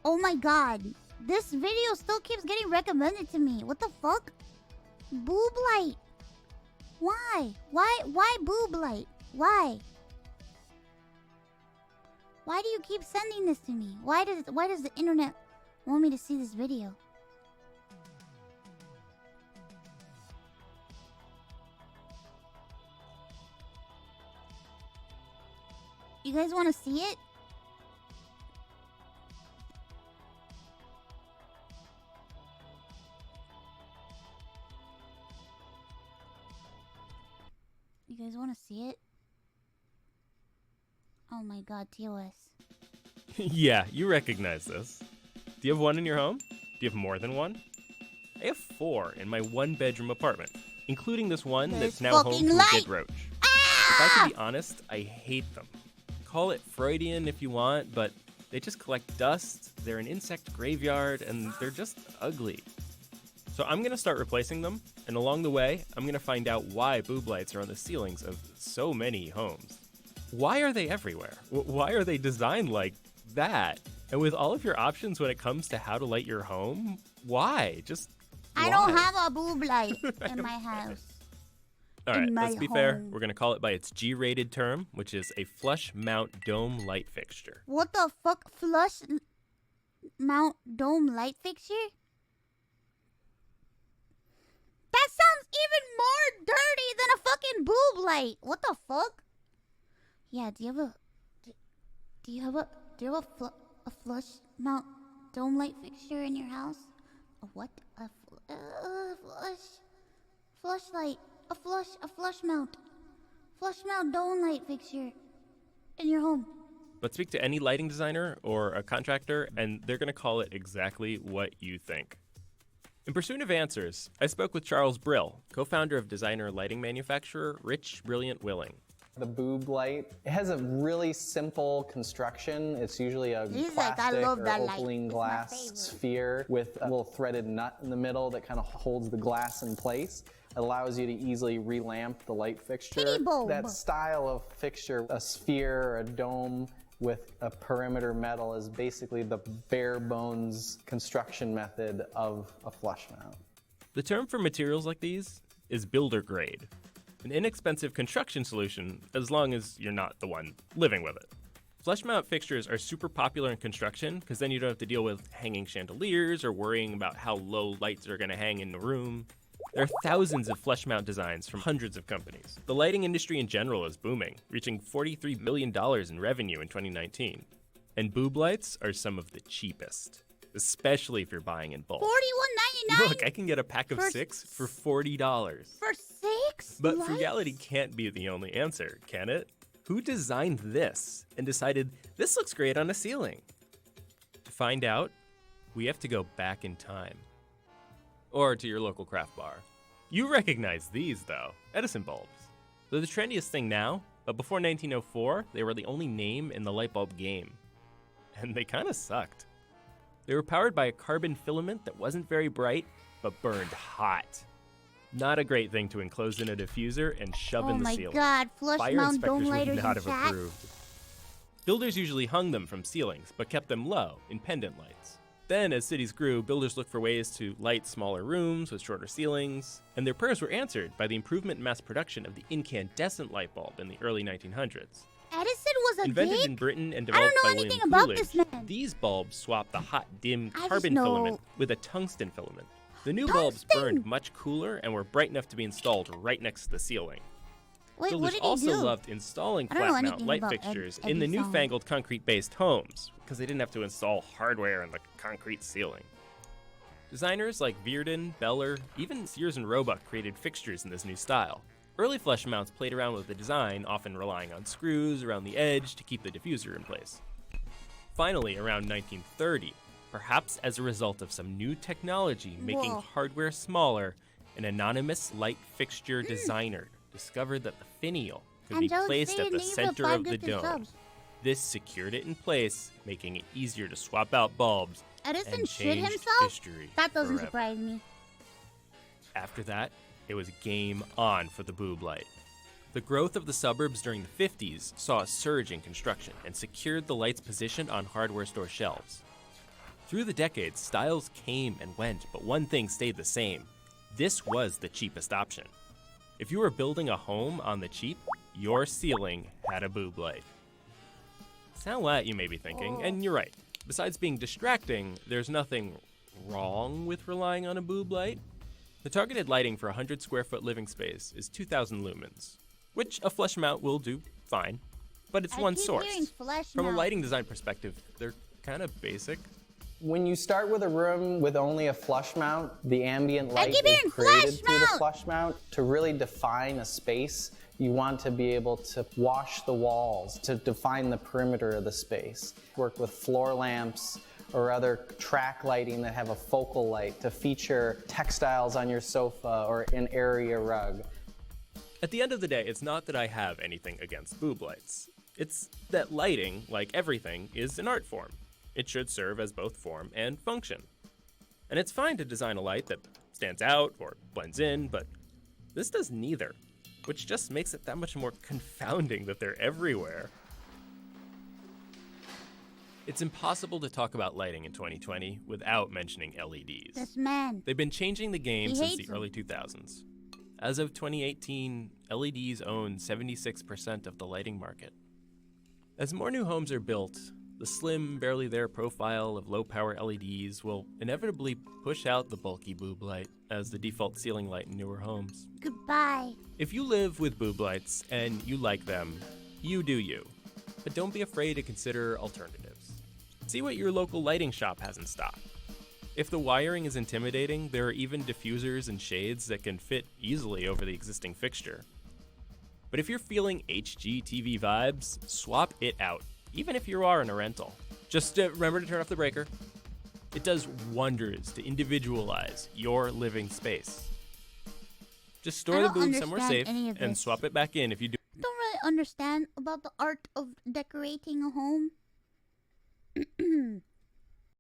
Oh my god. This video still keeps getting recommended to me. What the fuck? Boob light. Why? Why boob light? Why? Why do you keep sending this to me? Why does the internet want me to see this video? You guys want to see it? You guys want to see it? Oh my god, TOS. Yeah, you recognize this. Do you have one in your home? Do you have more than one? I have 4 in my 1-bedroom apartment, including this one that's now home to a dead roach. If I could be honest, I hate them. Call it Freudian if you want, but they just collect dust, they're an insect graveyard, and they're just ugly. So I'm gonna start replacing them, and along the way, I'm gonna find out why boob lights are on the ceilings of so many homes. Why are they everywhere? Why are they designed like that? And with all of your options when it comes to how to light your home, why? Just why? I don't have a boob light in my house. All right, let's be fair. We're going to call it by its G-rated term, which is a flush mount dome light fixture. What the fuck? Flush mount dome light fixture? That sounds even more dirty than a fucking boob light. What the fuck? Yeah, do you have a flush mount dome light fixture in your house? A what? A flush mount dome light fixture in your home. But speak to any lighting designer or a contractor, and they're going to call it exactly what you think. In pursuit of answers, I spoke with Charles Brill, co-founder of designer lighting manufacturer Rich Brilliant Willing. The boob light, it has a really simple construction. It's usually a plastic or opaline glass sphere with a little threaded nut in the middle that kind of holds the glass in place. It allows you to easily relamp the light fixture. That style of fixture, a sphere or a dome with a perimeter metal, is basically the bare bones construction method of a flush mount. The term for materials like these is builder grade. An inexpensive construction solution as long as you're not the one living with it. Flush mount fixtures are super popular in construction because then you don't have to deal with hanging chandeliers or worrying about how low lights are going to hang in the room. There are thousands of flush mount designs from hundreds of companies. The lighting industry in general is booming, reaching $43 billion in revenue in 2019. And boob lights are some of the cheapest, especially if you're buying in bulk. $41.99? Look, I can get a pack of 6 for $40. For 6? But frugality can't be the only answer, can it? Who designed this and decided this looks great on a ceiling? To find out, we have to go back in time. Or to your local craft bar. You recognize these, though, Edison bulbs. They're the trendiest thing now, but before 1904, they were the only name in the light bulb game. And they kind of sucked. They were powered by a carbon filament that wasn't very bright, but burned hot. Not a great thing to enclose in a diffuser and shove in the ceiling. Oh my god, flush mount dome lighters Fire inspectors would not have approved. Builders usually hung them from ceilings, but kept them low in pendant lights. Then, as cities grew, builders looked for ways to light smaller rooms with shorter ceilings, and their prayers were answered by the improvement in mass production of the incandescent light bulb in the early 1900s. Edison was a Invented dick? in Britain and developed by William Coolidge, these bulbs swapped the hot, dim carbon filament with a tungsten filament. The new bulbs burned much cooler and were bright enough to be installed right next to the ceiling. Wait, Builders also loved installing flat mount light fixtures in the newfangled concrete-based homes because they didn't have to install hardware in the concrete ceiling. Designers like Vierden, Beller, even Sears and Roebuck created fixtures in this new style. Early flush mounts played around with the design, often relying on screws around the edge to keep the diffuser in place. Finally, around 1930, perhaps as a result of some new technology making hardware smaller, an anonymous light fixture designer discovered that the finial could be placed at the center of the dome. This secured it in place, making it easier to swap out bulbs Edison shit himself? History That doesn't forever. surprise me. After that, it was game on for the boob light. The growth of the suburbs during the 50s saw a surge in construction and secured the light's position on hardware store shelves. Through the decades, styles came and went, but one thing stayed the same. This was the cheapest option. If you were building a home on the cheap, your ceiling had a boob light. Sound what you may be thinking, and you're right. Besides being distracting, there's nothing wrong with relying on a boob light. The targeted lighting for a 100 square foot living space is 2,000 lumens, which a flush mount will do fine, but it's one source. From a lighting design perspective, they're kind of basic. When you start with a room with only a flush mount, the ambient light is created through the flush mount. To really define a space, you want to be able to wash the walls, to define the perimeter of the space. Work with floor lamps or other track lighting that have a focal light to feature textiles on your sofa or an area rug. At the end of the day, it's not that I have anything against boob lights. It's that lighting, like everything, is an art form. It should serve as both form and function. And it's fine to design a light that stands out or blends in, but this does neither, which just makes it that much more confounding that they're everywhere. It's impossible to talk about lighting in 2020 without mentioning LEDs. This man. They've been changing the game since the early 2000s. As of 2018, LEDs own 76% of the lighting market. As more new homes are built, the slim, barely there profile of low-power LEDs will inevitably push out the bulky boob light as the default ceiling light in newer homes. Goodbye. If you live with boob lights and you like them, you do you. But don't be afraid to consider alternatives. See what your local lighting shop has in stock. If the wiring is intimidating, there are even diffusers and shades that can fit easily over the existing fixture. But if you're feeling HGTV vibes, swap it out. Even if you are in a rental. Just remember to turn off the breaker. It does wonders to individualize your living space. Just store the boob somewhere safe and swap it back in if you do. I don't really understand about the art of decorating a home.